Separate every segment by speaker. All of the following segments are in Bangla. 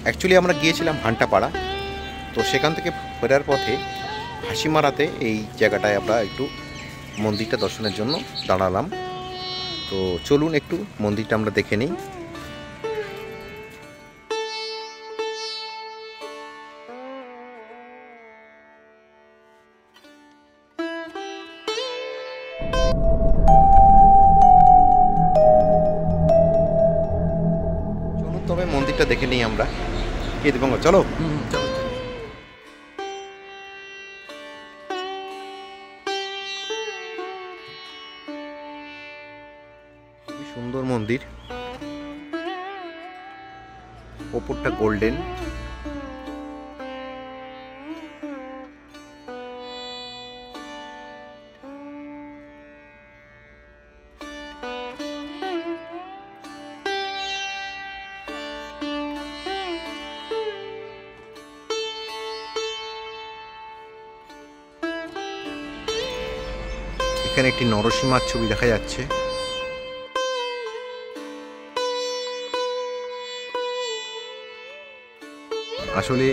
Speaker 1: অ্যাকচুয়ালি আমরা গিয়েছিলাম হান্টাপাড়া, তো সেখান থেকে ফেরার পথে হাসিমারাতে এই জায়গাটায় আমরা একটু মন্দিরটা দর্শনের জন্য দাঁড়ালাম। তো চলুন একটু মন্দিরটা আমরা দেখে নিই। চলুন তবে মন্দিরটা দেখে নিই আমরা। কে দীপঙ্কর, চলো। খুবই সুন্দর মন্দির, ওপরটা গোল্ডেন। এখানে একটি নরসিংহার ছবি দেখা যাচ্ছে। আসলে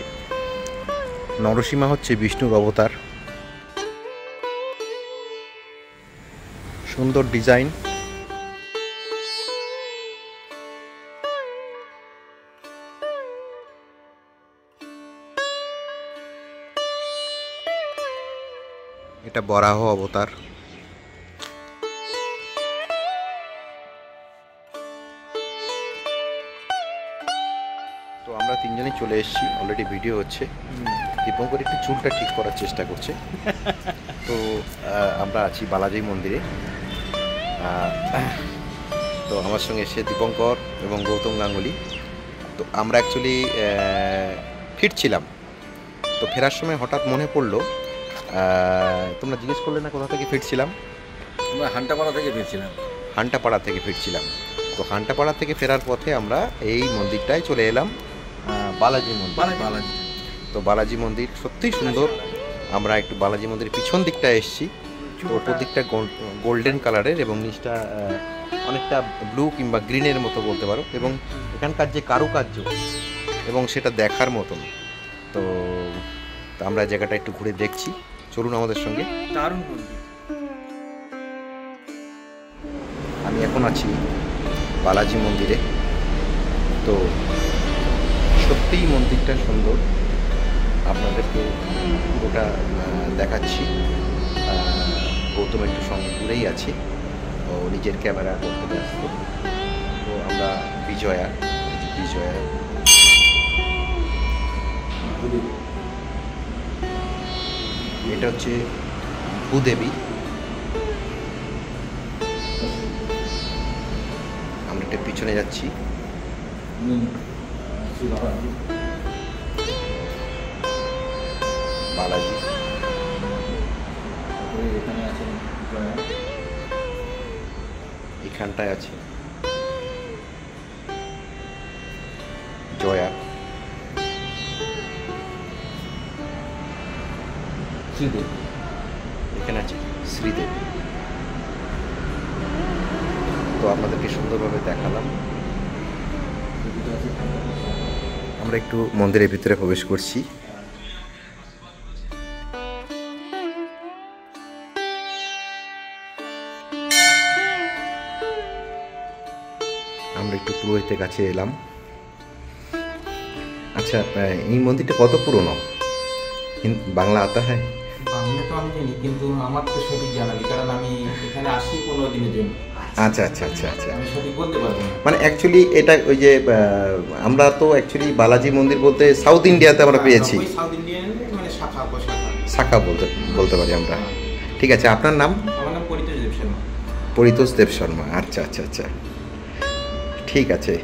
Speaker 1: নরসিংহা হচ্ছে বিষ্ণুর অবতার। সুন্দর ডিজাইন। এটা বরাহ অবতার। তো আমরা তিনজনই চলে এসেছি, অলরেডি ভিডিও হচ্ছে। দীপঙ্কর একটু চুলটা ঠিক করার চেষ্টা করছে। তো আমরা আছি বালাজি মন্দিরে। তো আমার সঙ্গে এসে দীপঙ্কর এবং গৌতম গাঙ্গুলি। তো আমরা অ্যাকচুয়ালি ফিরছিলাম, তো ফেরার সময় হঠাৎ মনে পড়লো, তোমরা জিজ্ঞেস করলে না কোথা থেকে ফিরছিলাম?
Speaker 2: আমরা হান্টাপাড়া থেকে ফিরছিলাম।
Speaker 1: হান্টাপাড়া থেকে ফিরছিলাম। তো হান্টাপাড়া থেকে ফেরার পথে আমরা এই মন্দিরটায় চলে এলাম, বালাজি মন্দির।
Speaker 2: বালাজি।
Speaker 1: তো বালাজি মন্দির সত্যিই সুন্দর। আমরা একটু বালাজি মন্দিরের পিছন দিকটায় এসেছি। তো ওপর দিকটা গোল্ডেন কালারের এবং নিচটা অনেকটা ব্লু কিংবা গ্রিনের মতো বলতে পারো, এবং এখানকার যে কারুকার্য এবং সেটা দেখার মতন। তো আমরা জায়গাটা একটু ঘুরে দেখছি, চলুন আমাদের সঙ্গে।
Speaker 2: দারুণ মন্দির।
Speaker 1: আমি এখন আছি বালাজি মন্দিরে। তো সত্যিই মন্দিরটা সুন্দর, আপনাদেরকে পুরোটা দেখাচ্ছি। গৌতম একটু সঙ্গে দূরেই আছে, ও নিজের ক্যামেরা করতে ব্যস্ত। তো আমরা বিজয়া, এটা হচ্ছে ভূদেবী। আমরা একটা পিছনে যাচ্ছি। বালাজি এখানটায় আছে জয়া,
Speaker 2: শ্রীদেবী,
Speaker 1: এখানে আছে শ্রীদেবী। তো আপনাদেরকে সুন্দরভাবে দেখালাম। আমরা একটু মন্দিরের ভিতরে প্রবেশ করছি। আমরা একটু পুরোহিতের কাছে এলাম। আচ্ছা, এই মন্দিরটা কত পুরনো? বাংলা আতা হ্যাঁ?
Speaker 3: বাংলা তো আমি জানি, কিন্তু আমার তো সঠিক জানা নেই, কারণ আমি এখানে আসি 15 দিনের জন্য।
Speaker 1: আচ্ছা আচ্ছা আচ্ছা আচ্ছা,
Speaker 3: আমি সঠিক বলতে পারবো না।
Speaker 1: মানে অ্যাকচুয়ালি এটা ওই যে আমরা তো অ্যাকচুয়ালি বালাজি মন্দির বলতে সাউথ ইন্ডিয়াতে আমরা পেয়েছি।
Speaker 3: সাউথ ইন্ডিয়ান মানে শাখা
Speaker 1: শাখা বলতে পারি আমরা। ঠিক আছে, আপনার নাম?
Speaker 3: আমার নাম পরিতোষ দেব শর্মা।
Speaker 1: পরিতোষ দেব শর্মা, আচ্ছা আচ্ছা আচ্ছা, ঠিক আছে।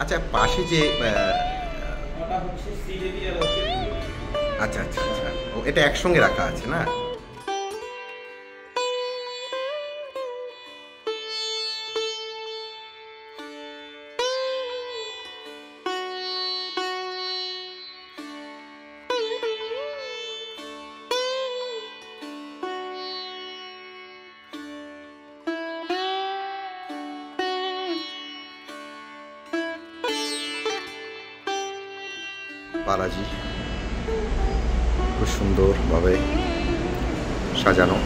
Speaker 1: আচ্ছা, পাশে যে
Speaker 3: ওটা হচ্ছে শ্রীদেবী আর হচ্ছে
Speaker 1: আচ্ছা আচ্ছা আচ্ছা, ও এটা একসঙ্গে রাখা আছে না? বালাজি খুব সুন্দরভাবে সাজানো।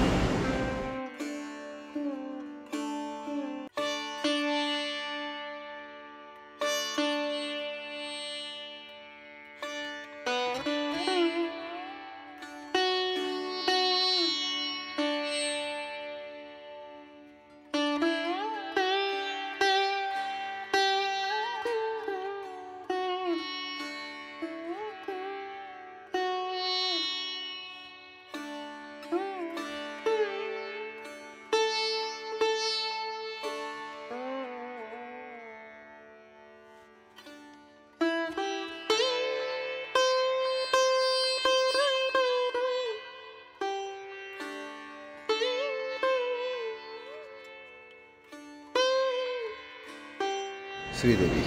Speaker 1: শ্রীদেবী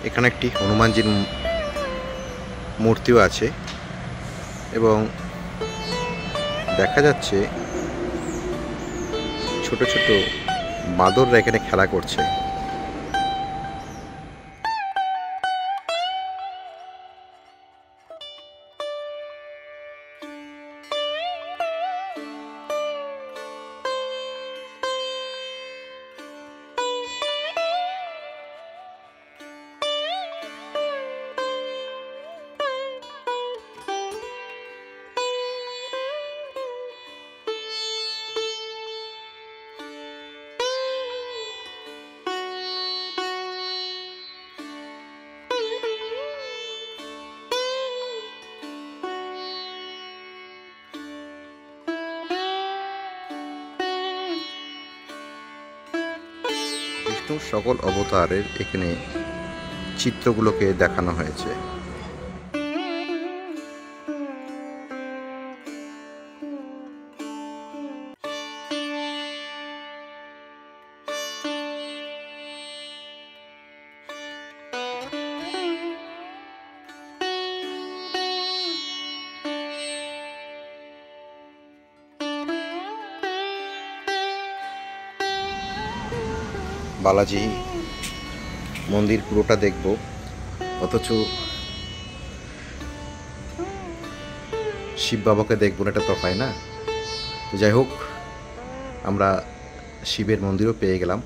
Speaker 1: এখানে একটি হনুমানজির মূর্তিও আছে এবং দেখা যাচ্ছে ছোট ছোট বাঁদররা এখানে খেলা করছে। বিষ্ণুর সকল অবতারের এখানে চিত্রগুলোকে দেখানো হয়েছে। বালাজি মন্দির পুরোটা দেখব, অথচ শিব বাবাকে দেখবো না, এটা তো হয় না। তো যাই হোক, আমরা শিবের মন্দিরও পেয়ে গেলাম।